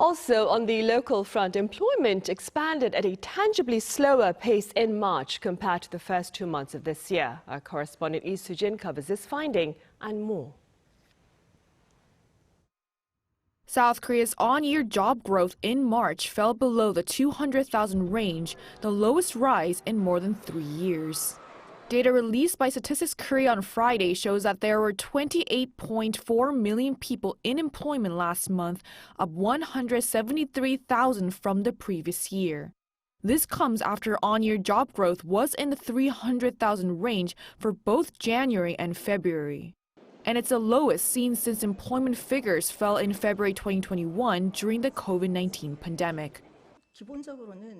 Also, on the local front, employment expanded at a tangibly slower pace in March compared to the first 2 months of this year. Our correspondent Lee Soo-jin covers this finding and more. South Korea's on-year job growth in March fell below the 200,000 range, the lowest rise in more than 3 years. Data released by Statistics Korea on Friday shows that there were 28.4 million people in employment last month, up 173,000 from the previous year. This comes after on-year job growth was in the 300,000 range for both January and February. And it's the lowest seen since employment figures fell in February 2021 during the COVID-19 pandemic.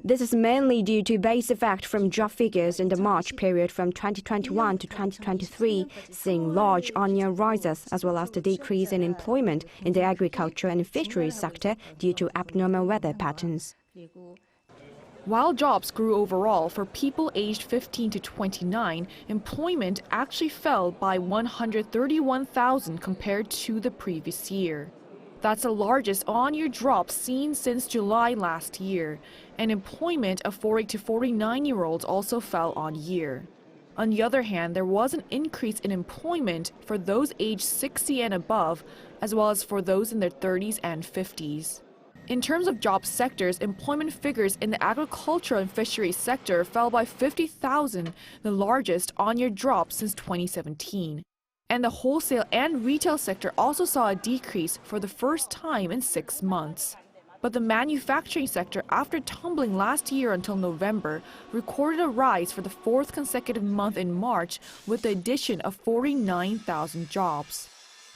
This is mainly due to base effect from job figures in the March period from 2021 to 2023, seeing large on-year rises, as well as the decrease in employment in the agriculture and fisheries sector due to abnormal weather patterns. While jobs grew overall for people aged 15 to 29, employment actually fell by 131,000 compared to the previous year. That's the largest on-year drop seen since July last year, and employment of 40 to 49-year-olds also fell on year. On the other hand, there was an increase in employment for those aged 60 and above, as well as for those in their 30s and 50s. In terms of job sectors, employment figures in the agricultural and fisheries sector fell by 50,000, the largest on-year drop since 2017. And the wholesale and retail sector also saw a decrease for the first time in 6 months. But the manufacturing sector, after tumbling last year until November, recorded a rise for the 4th consecutive month in March with the addition of 49,000 jobs.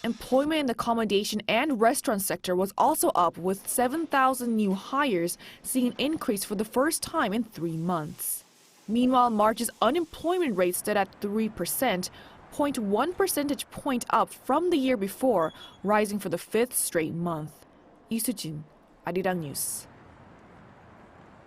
Employment in the accommodation and restaurant sector was also up with 7,000 new hires, seeing an increase for the first time in 3 months. Meanwhile, March's unemployment rate stood at 3%, 0.1 percentage point up from the year before, rising for the 5th straight month. Lee Soo-jin, 아리랑뉴스.